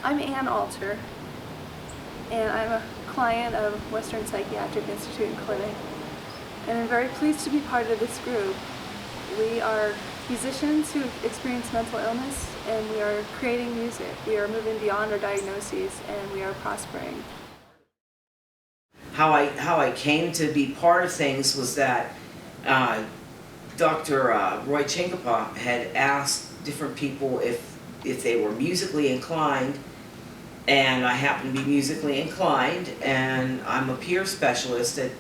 I'm Ann Alter, and I'm a client of Western Psychiatric Institute and Clinic, and I'm very pleased to be part of this group. We are musicians who experience mental illness, and we are creating music. We are moving beyond our diagnoses, and we are prospering. How I came to be part of things was that Dr. Roy Chinkapa had asked different people if they were musically inclined, and I happen to be musically inclined, and I'm a peer specialist at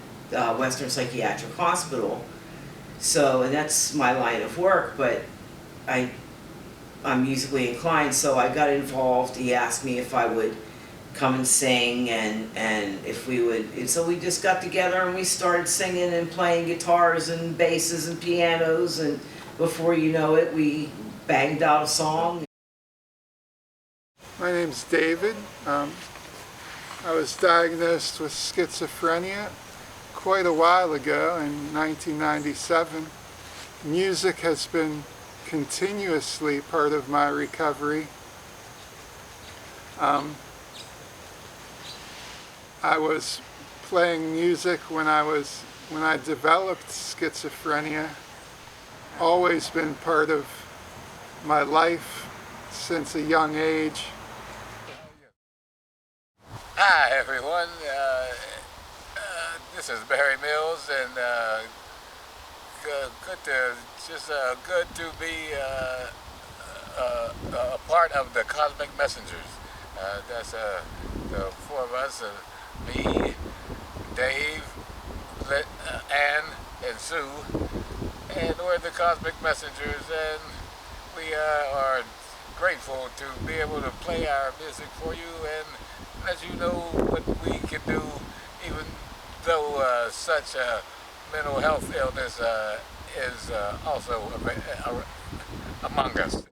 Western Psychiatric Hospital. So, and that's my line of work, but I'm musically inclined, so I got involved. He asked me if I would come and sing, and if we would, and so we just got together and we started singing and playing guitars and basses and pianos, and before you know it, we banged out a song. My name's David. I was diagnosed with schizophrenia quite a while ago in 1997. Music has been continuously part of my recovery. I was playing music when I developed schizophrenia. Always been part of my life since a young age. Hi everyone, this is Barry Mills, and good to be a part of the Cosmic Messengers. That's the four of us, me, Dave, Ann, and Sue, and we're the Cosmic Messengers, and we are grateful to be able to play our music for you and let you know what we can do, even though such a mental health illness is also among us.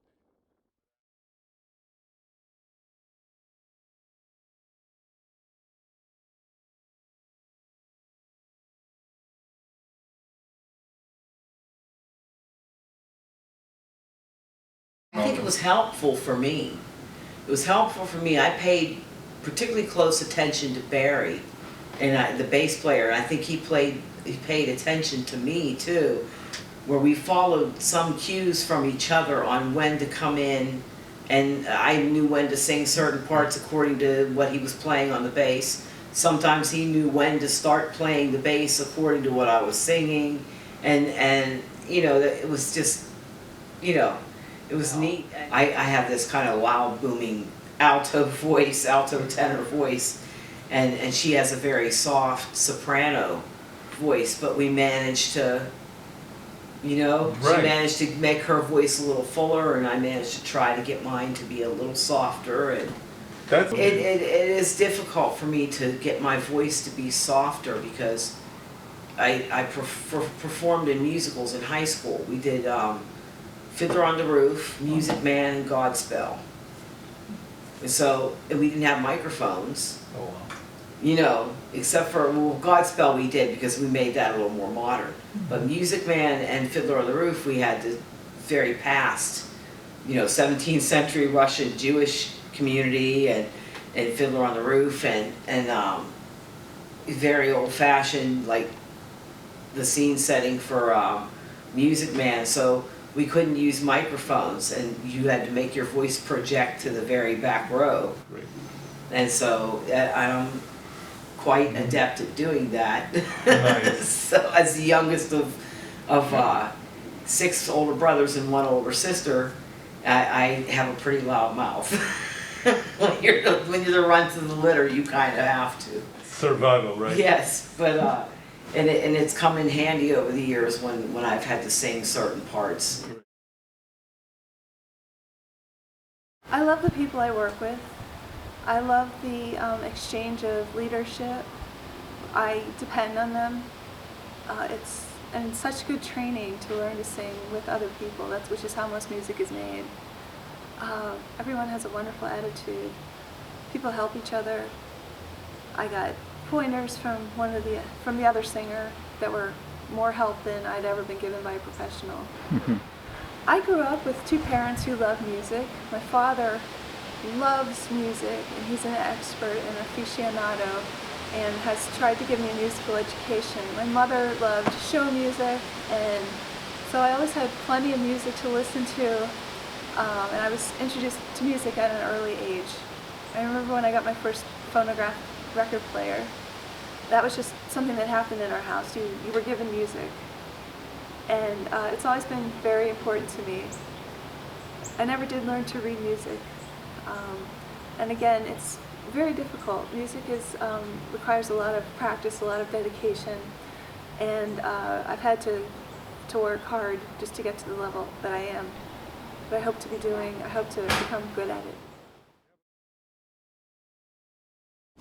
I think it was helpful for me. It was helpful for me. I paid particularly close attention to Barry, and the bass player. I think he paid attention to me too, where we followed some cues from each other on when to come in, and I knew when to sing certain parts according to what he was playing on the bass. Sometimes he knew when to start playing the bass according to what I was singing, and you know, it was just, you know, it was neat. I have this kind of loud, booming alto tenor voice, and she has a very soft soprano voice, but we managed to, you know, Right. She managed to make her voice a little fuller, and I managed to try to get mine to be a little softer, and That's it is difficult for me to get my voice to be softer because I performed in musicals in high school. We did Fiddler on the Roof, Music Man, and Godspell. And so, and we didn't have microphones, Oh, wow. you know, except for, well, Godspell we did because we made that a little more modern. But Music Man and Fiddler on the Roof, we had the very past, you know, 17th century Russian Jewish community, and Fiddler on the Roof, and very old fashioned, like the scene setting for Music Man. So we couldn't use microphones, and you had to make your voice project to the very back row. Great. And so I'm quite adept at doing that. Nice. So as the youngest of 6 older brothers and 1 older sister, I have a pretty loud mouth. When you're the runt of the litter, you kind of have to. Survival, right? Yes, but and it's come in handy over the years when I've had to sing certain parts. I love the people I work with. I love the exchange of leadership. I depend on them. It's such good training to learn to sing with other people, which is how most music is made. Everyone has a wonderful attitude. People help each other. I got pointers from the other singer that were more help than I'd ever been given by a professional. I grew up with 2 parents who loved music. My father loves music, and he's an expert and aficionado, and has tried to give me a musical education. My mother loved show music, and so I always had plenty of music to listen to, and I was introduced to music at an early age. I remember when I got my first phonograph record player, that was just something that happened in our house. You were given music, and it's always been very important to me. I never did learn to read music, and again, it's very difficult. Music requires a lot of practice, a lot of dedication, and I've had to work hard just to get to the level that I am. But I hope to become good at it.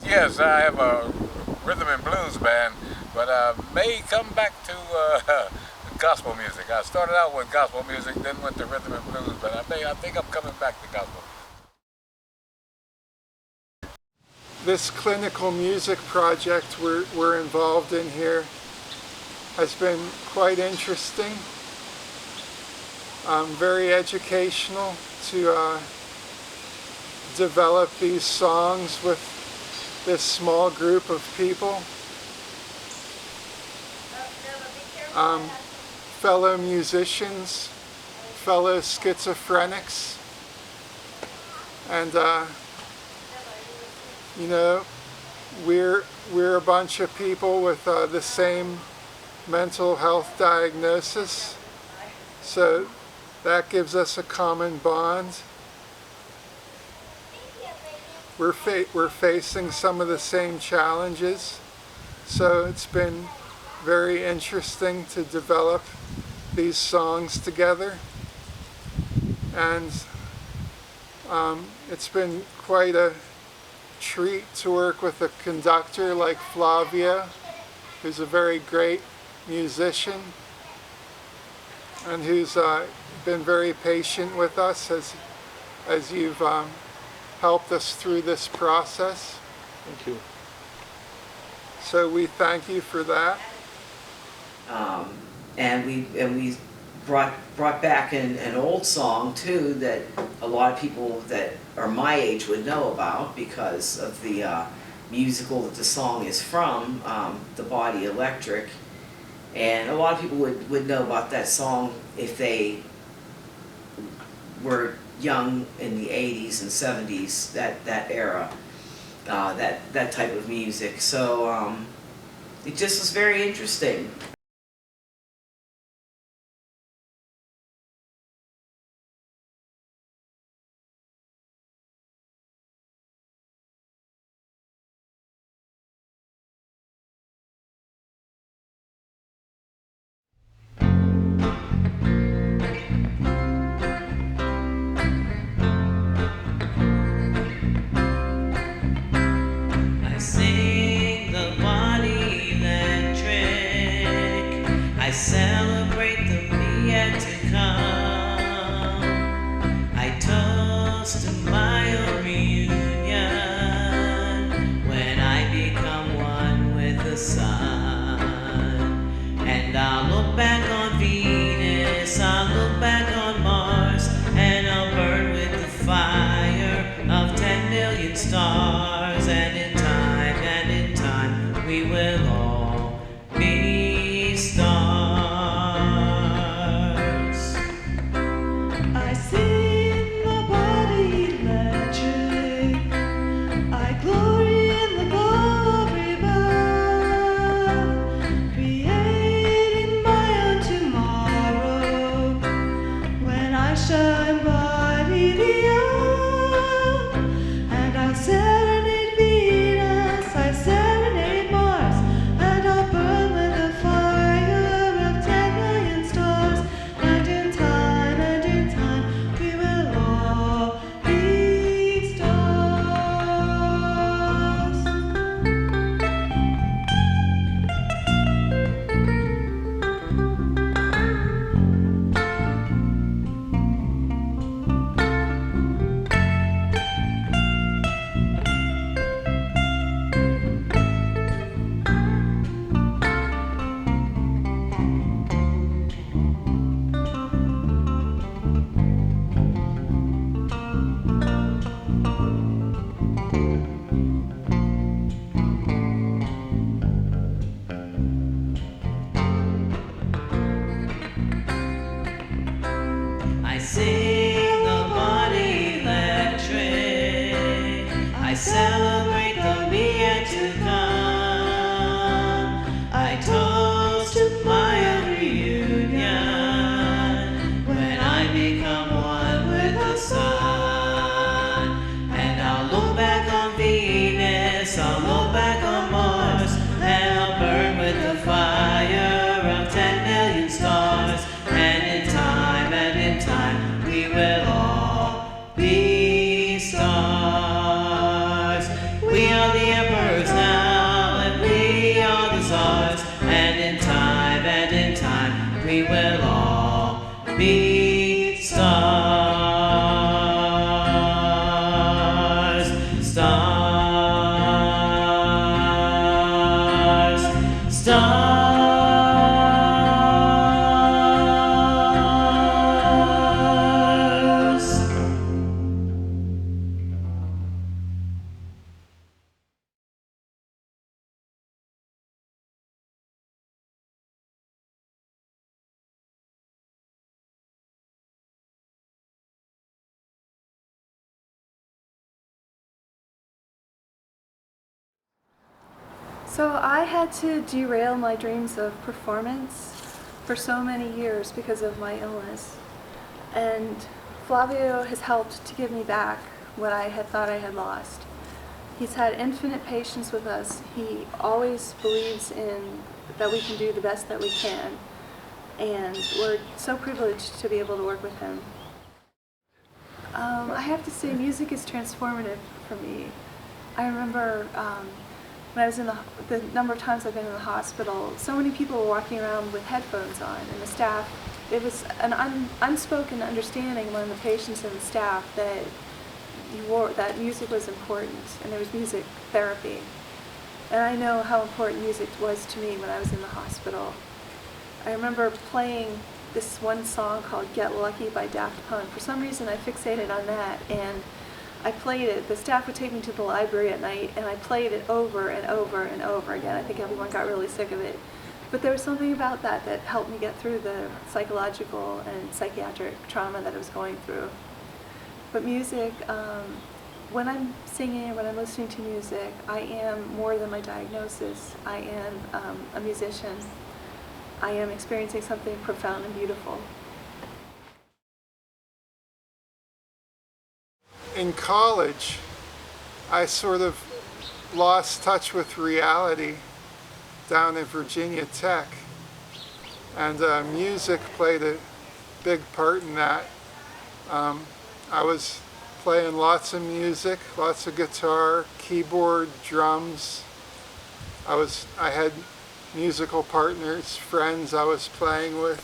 Yes, I have a rhythm and blues band, but may come back to gospel music. I started out with gospel music, then went to rhythm and blues, but I think I'm coming back to gospel. This clinical music project we're involved in here has been quite interesting, very educational to develop these songs with this small group of people, fellow musicians, fellow schizophrenics, and you know, we're a bunch of people with the same mental health diagnosis, so that gives us a common bond. We're facing some of the same challenges, so it's been very interesting to develop these songs together, and it's been quite a treat to work with a conductor like Flavio, who's a very great musician and who's been very patient with us as you've helped us through this process. Thank you. So we thank you for that. And we brought back an old song too that a lot of people that are my age would know about because of the musical that the song is from, The Body Electric. And a lot of people would know about that song if they were young in the 80s and 70s, that era, that type of music. So it just was very interesting. I sing the body electric. I celebrate the me yet to come. I toast to my own reunion when I become one with the sun. And I'll look back on Venus, I'll look back on Mars, and I'll burn with the fire of 10 million stars. And in time, we will all be stars. I sing the body electric. I glory in the glow above, creating my own tomorrow when I shine body the earth. And I'll serenade Venus, I serenade Mars, and I'll burn with the fire of 10 million stars. And in time, we will all be stars. I sing the body electric. I celebrate the me yet to come. I toast to my reunion when I become one with the sun. And I'll look back on Venus, I'll look back on Mars, and I'll burn with the fire of 10 million stars. And in time, we will all be stars. We are the emperors now, and we are the czars. And in time, we will all be stars. Stars. Stars. So I had to derail my dreams of performance for so many years because of my illness. And Flavio has helped to give me back what I had thought I had lost. He's had infinite patience with us. He always believes in that we can do the best that we can. And we're so privileged to be able to work with him. I have to say, music is transformative for me. I remember when I was in the number of times I've been in the hospital, so many people were walking around with headphones on, and the staff, it was an unspoken understanding among the patients and the staff that that music was important, and there was music therapy. And I know how important music was to me when I was in the hospital. I remember playing this one song called Get Lucky by Daft Punk. For some reason I fixated on that, and I played it. The staff would take me to the library at night, and I played it over and over and over again. I think everyone got really sick of it. But there was something about that that helped me get through the psychological and psychiatric trauma that I was going through. But music, when I'm singing, when I'm listening to music, I am more than my diagnosis. I am a musician. I am experiencing something profound and beautiful. In college, I sort of lost touch with reality down at Virginia Tech, and music played a big part in that. I was playing lots of music, lots of guitar, keyboard, drums. I had musical partners, friends I was playing with.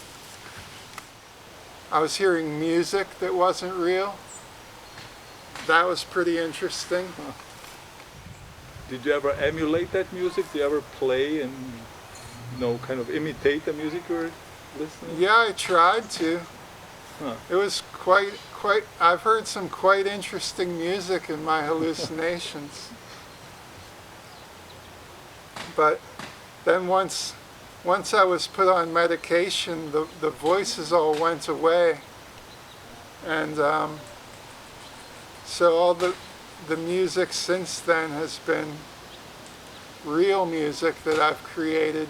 I was hearing music that wasn't real. That was pretty interesting. Did you ever emulate that music? Did you ever play and kind of imitate the music you were listening? Yeah, I tried to. Huh. It was quite, I've heard some quite interesting music in my hallucinations. But then once I was put on medication, the voices all went away. And so all the music since then has been real music that I've created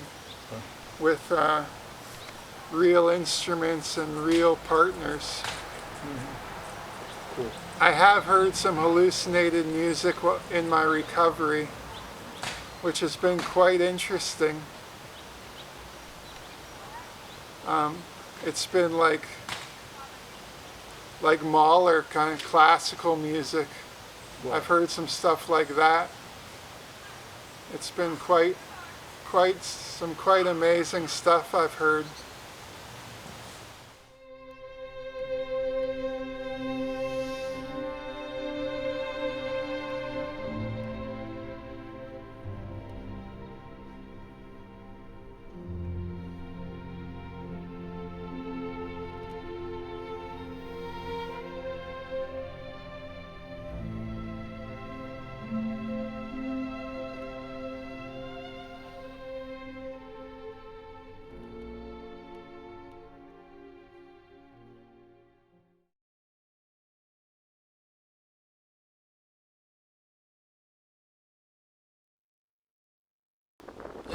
with real instruments and real partners. Cool. I have heard some hallucinated music in my recovery, which has been quite interesting. It's been like Mahler kind of classical music. Wow. I've heard some stuff like that. It's been some quite amazing stuff I've heard.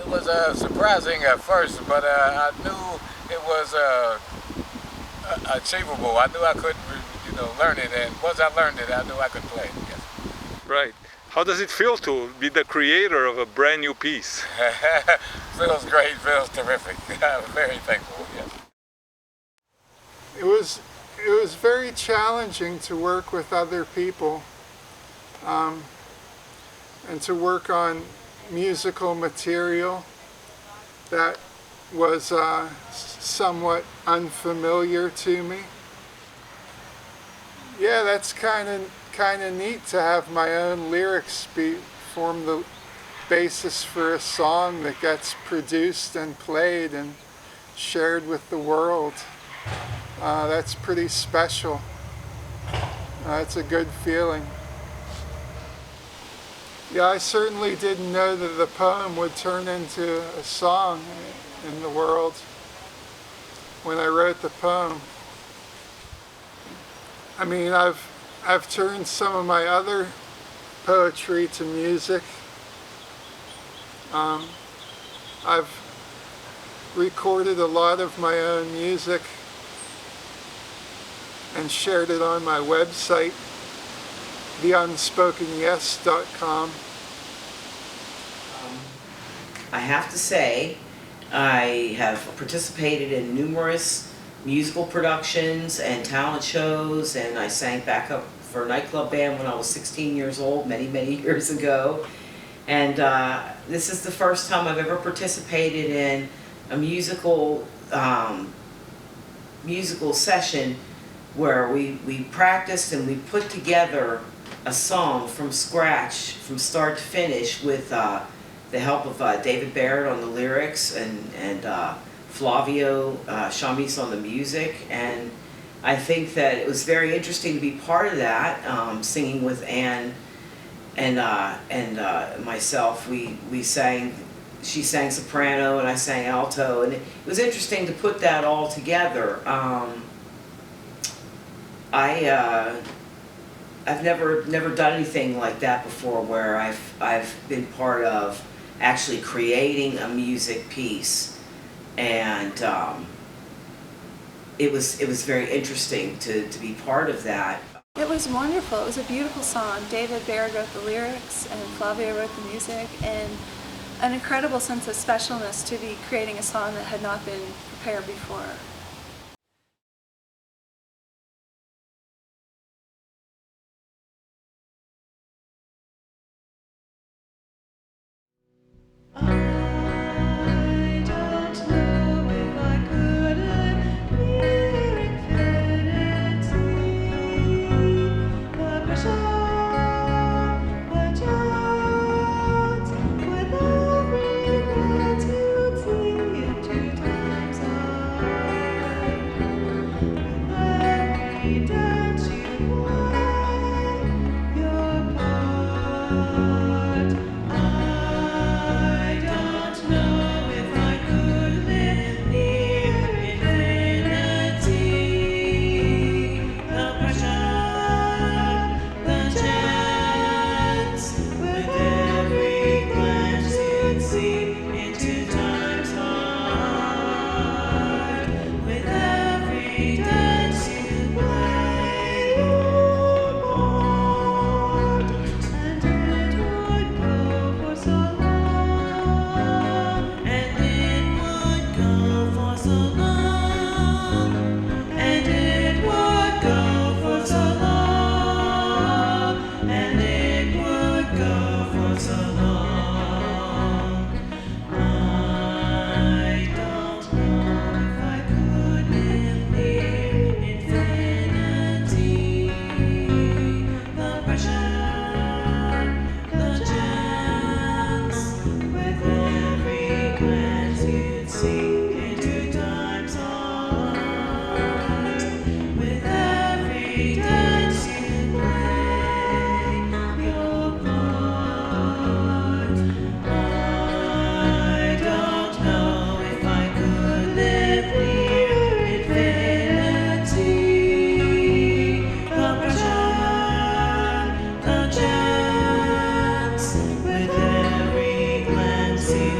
It was surprising at first, but I knew it was achievable. I knew I could, learn it, and once I learned it, I knew I could play it. Yes. Right. How does it feel to be the creator of a brand new piece? Feels great. Feels terrific. I'm very thankful. Yes. It was very challenging to work with other people and to work on musical material that was somewhat unfamiliar to me. Yeah, that's kind of neat to have my own lyrics form the basis for a song that gets produced and played and shared with the world. That's pretty special. It's a good feeling. Yeah, I certainly didn't know that the poem would turn into a song in the world when I wrote the poem. I mean, I've turned some of my other poetry to music. I've recorded a lot of my own music and shared it on my website, theunspokenyes.com. I have to say, I have participated in numerous musical productions and talent shows, and I sang backup for a nightclub band when I was 16 years old, many, many years ago. And this is the first time I've ever participated in a musical session where we practiced and we put together a song from scratch, from start to finish, with the help of David Barrett on the lyrics and Flavio Chamis on the music. And I think that it was very interesting to be part of that, singing with Anne and myself. We sang, she sang soprano and I sang alto, and it was interesting to put that all together. I've never done anything like that before, where I've been part of actually creating a music piece, and it was very interesting to be part of that. It was wonderful. It was a beautiful song. David Barrett wrote the lyrics and Flavio wrote the music, and an incredible sense of specialness to be creating a song that had not been prepared before.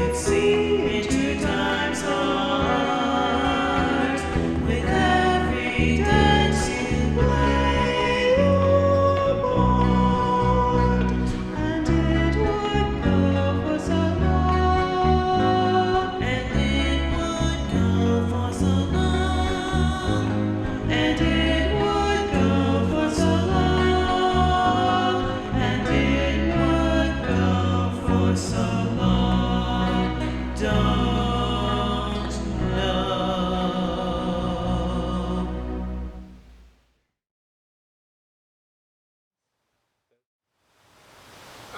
See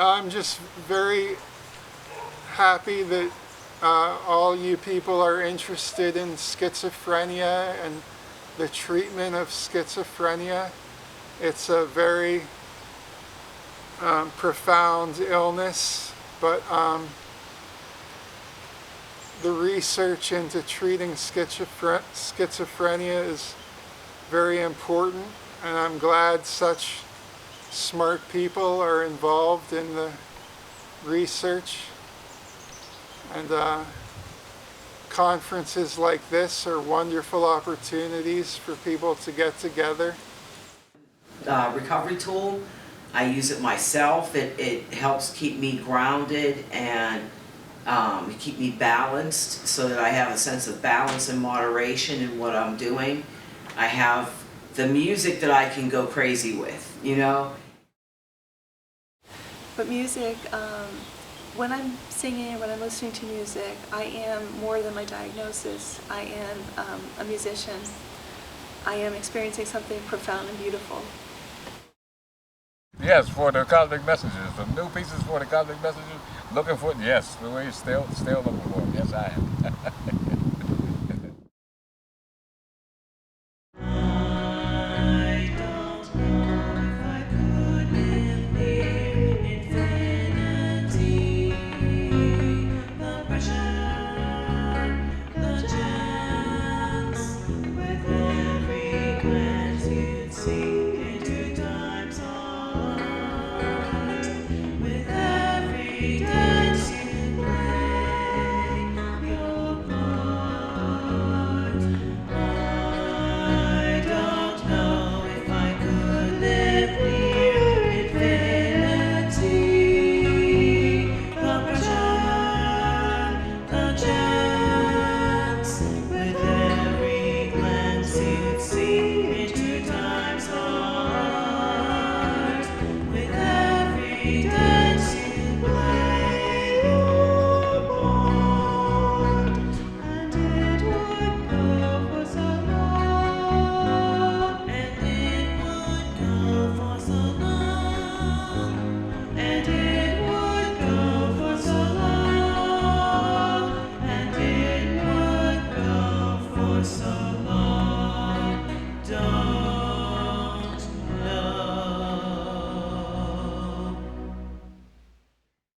I'm just very happy that all you people are interested in schizophrenia and the treatment of schizophrenia. It's a very profound illness, but the research into treating schizophrenia is very important, and I'm glad such smart people are involved in the research. And conferences like this are wonderful opportunities for people to get together. Recovery tool, I use it myself. It helps keep me grounded and keep me balanced, so that I have a sense of balance and moderation in what I'm doing. I have the music that I can go crazy with, you know? But music, when I'm singing and when I'm listening to music, I am more than my diagnosis. I am a musician. I am experiencing something profound and beautiful. Yes, for the Cosmic Messengers, the new pieces for the Cosmic Messengers. Looking for, yes, we're still looking for them. Yes, I am.